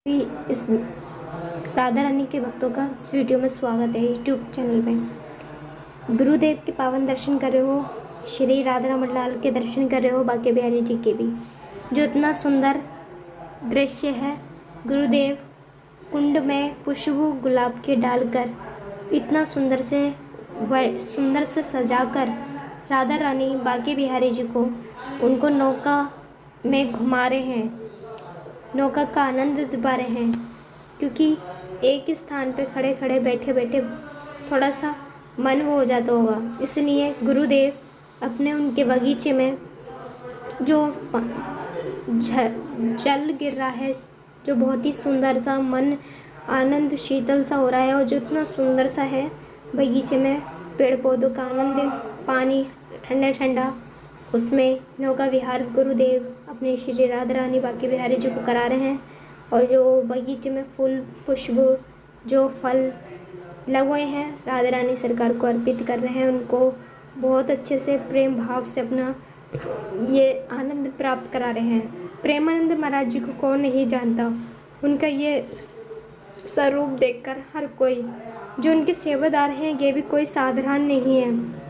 भी इस राधा रानी के भक्तों का इस वीडियो में स्वागत है यूट्यूब चैनल में। गुरुदेव के पावन दर्शन कर रहे हो, श्री राधा रमन लाल के दर्शन कर रहे हो, बांके बिहारी जी के भी। जो इतना सुंदर दृश्य है, गुरुदेव कुंड में पुष्प गुलाब के डालकर इतना सुंदर से सजाकर राधा रानी बांके बिहारी जी को उनको नौका में घुमा रहे हैं, नौका का आनंद दिला रहे हैं। क्योंकि एक ही स्थान पे खड़े खड़े बैठे बैठे थोड़ा सा मन वो हो जाता होगा, इसलिए गुरुदेव अपने उनके बगीचे में जो जल गिर रहा है, जो बहुत ही सुंदर सा मन आनंद शीतल सा हो रहा है, और जो इतना सुंदर सा है बगीचे में, पेड़ पौधों का आनंद, पानी ठंडा ठंडा, उसमें नौका विहार गुरुदेव अपने श्री राधा रानी बांके बिहारी जी को करा रहे हैं। और जो बगीचे में फूल पुष्प जो फल लगे हैं, राधा रानी सरकार को अर्पित कर रहे हैं। उनको बहुत अच्छे से प्रेम भाव से अपना ये आनंद प्राप्त करा रहे हैं। प्रेमानंद महाराज जी को कौन नहीं जानता, उनका ये स्वरूप देखकर हर कोई, जो उनके सेवादार हैं, ये भी कोई साधारण नहीं है।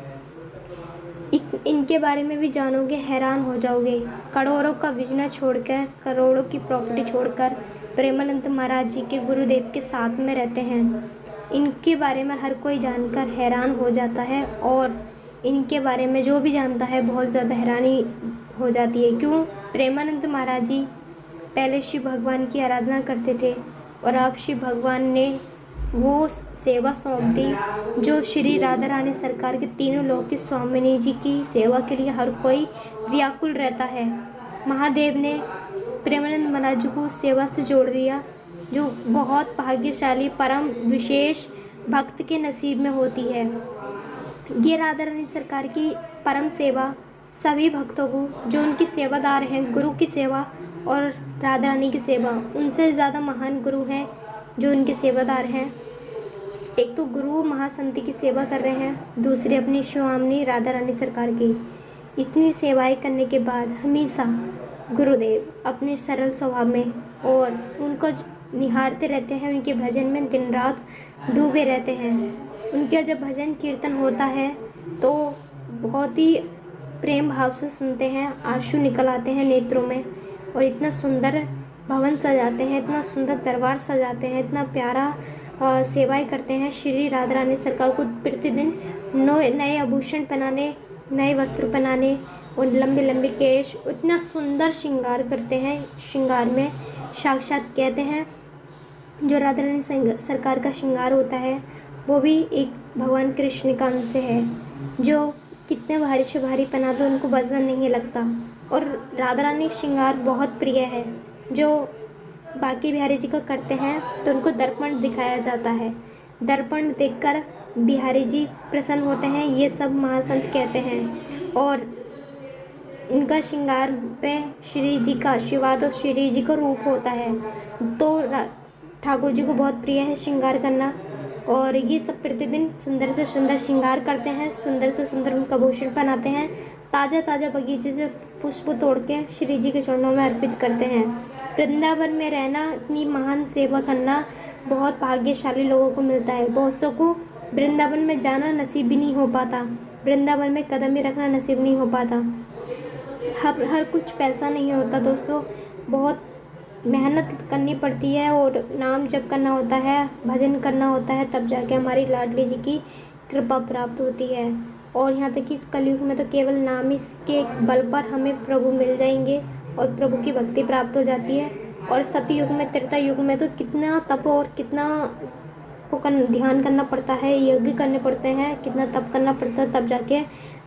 इनके बारे में भी जानोगे, हैरान हो जाओगे। करोड़ों का बिजनेस छोड़कर, करोड़ों की प्रॉपर्टी छोड़कर प्रेमानंद महाराज जी के गुरुदेव के साथ में रहते हैं। इनके बारे में हर कोई जानकर हैरान हो जाता है, और इनके बारे में जो भी जानता है बहुत ज़्यादा हैरानी हो जाती है। क्यों? प्रेमानंद महाराज जी पहले शिव भगवान की आराधना करते थे, और अब शिव भगवान ने वो सेवा सौंप दी जो श्री राधा रानी सरकार के तीनों लोक की स्वामिनी जी की सेवा के लिए हर कोई व्याकुल रहता है। महादेव ने प्रेमानंद महाराज जी को सेवा से जोड़ दिया, जो बहुत भाग्यशाली परम विशेष भक्त के नसीब में होती है। ये राधा रानी सरकार की परम सेवा सभी भक्तों को, जो उनकी सेवादार हैं, गुरु की सेवा और राधा रानी की सेवा, उनसे ज़्यादा महान गुरु हैं जो उनके सेवादार हैं। एक तो गुरु महासंति की सेवा कर रहे हैं, दूसरे अपनी स्वामिनी राधा रानी सरकार की। इतनी सेवाएं करने के बाद हमेशा गुरुदेव अपने सरल स्वभाव में और उनको निहारते रहते हैं, उनके भजन में दिन रात डूबे रहते हैं। उनका जब भजन कीर्तन होता है तो बहुत ही प्रेम भाव से सुनते हैं, आंसू निकल आते हैं नेत्रों में, और इतना सुंदर भवन सजाते हैं, इतना सुंदर दरबार सजाते हैं, इतना प्यारा सेवाएं करते हैं। श्री राधा रानी सरकार को प्रतिदिन नए आभूषण पहनाने, नए वस्त्र पहनाने, और लंबे लंबे केश, इतना सुंदर श्रृंगार करते हैं। श्रृंगार में साक्षात कहते हैं जो राधा रानी सरकार का श्रृंगार होता है, वो भी एक भगवान कृष्ण का अंश है, जो कितने भारी से भारी पहना दो उनको वजन नहीं लगता। और राधा रानी श्रृंगार बहुत प्रिय है, जो बांके बिहारी जी का करते हैं तो उनको दर्पण दिखाया जाता है। दर्पण देखकर बिहारी जी प्रसन्न होते हैं, ये सब महासंत कहते हैं। और इनका श्रृंगार पे श्री जी का आशीर्वाद और श्री जी का रूप होता है, तो ठाकुर जी को बहुत प्रिय है श्रृंगार करना। और ये सब प्रतिदिन सुंदर से सुंदर श्रृंगार करते हैं, सुंदर से सुंदर उनका आभूषण पहनाते हैं, ताज़ा ताज़ा बगीचे से पुष्प तोड़ के श्री जी के चरणों में अर्पित करते हैं। वृंदावन में रहना, इतनी महान सेवा करना बहुत भाग्यशाली लोगों को मिलता है। बहुत सौ को वृंदावन में जाना नसीब भी नहीं हो पाता, वृंदावन में कदम ही रखना नसीब नहीं हो पाता। हर कुछ पैसा नहीं होता दोस्तों, बहुत मेहनत करनी पड़ती है, और नाम जप करना होता है, भजन करना होता है, तब जाके हमारी लाडली जी की कृपा प्राप्त होती है। और यहाँ तक कि इस कलयुग में तो केवल नाम ही के बल पर हमें प्रभु मिल जाएंगे और प्रभु की भक्ति प्राप्त हो जाती है। और सतयुग में, त्रेता युग में तो कितना तप और कितना ध्यान करना पड़ता है, यज्ञ करने पड़ते हैं, कितना तप करना पड़ता है, तब जाके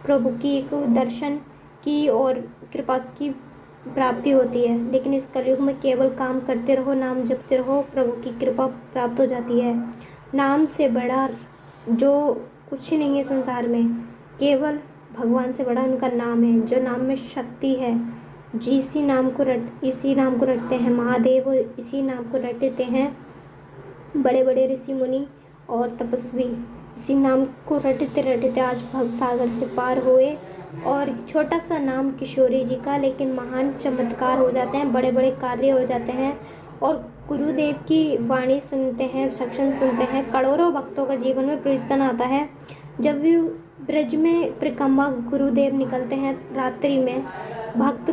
प्रभु की एक दर्शन की और कृपा की प्राप्ति होती है। लेकिन इस कलयुग में केवल काम करते रहो, नाम जपते रहो, प्रभु की कृपा प्राप्त हो जाती है। नाम से बड़ा जो कुछ नहीं है संसार में, केवल भगवान से बड़ा उनका नाम है, जो नाम में शक्ति है। इसी नाम को रटते हैं महादेव, इसी नाम को रटते हैं बड़े बड़े ऋषि मुनि और तपस्वी। इसी नाम को रटते रटते आज भव सागर से पार हुए, और छोटा सा नाम किशोरी जी का, लेकिन महान चमत्कार हो जाते हैं, बड़े बड़े कार्य हो जाते हैं, और गुरुदेव की वाणी सुनते हैं, सत्संग सुनते हैं, करोड़ों भक्तों का जीवन में परिवर्तन आता है। जब भी ब्रज में परिक्रमा गुरुदेव निकलते हैं रात्रि में, भक्त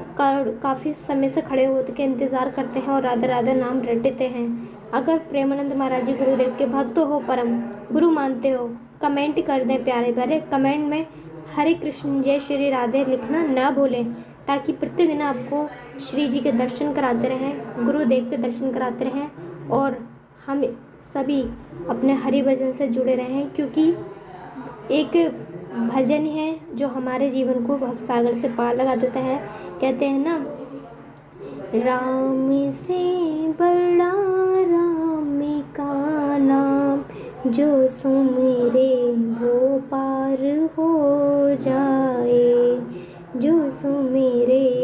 काफ़ी समय से खड़े होकर के इंतज़ार करते हैं और राधा राधा नाम रटते हैं। अगर प्रेमानंद महाराज जी गुरुदेव के भक्त हो, परम गुरु मानते हो, कमेंट कर दें प्यारे प्यारे। कमेंट में हरे कृष्ण जय श्री राधे लिखना ना भूलें, ताकि प्रतिदिन आपको श्री जी के दर्शन कराते रहें, गुरुदेव के दर्शन कराते रहें और हम सभी अपने हरि भजन से जुड़े रहें, क्योंकि एक भजन है जो हमारे जीवन को भवसागर से पार लगा देता है। कहते हैं ना, राम से बड़ा राम का नाम, जो सुमिरे वो पार हो जाए, जो सुमिरे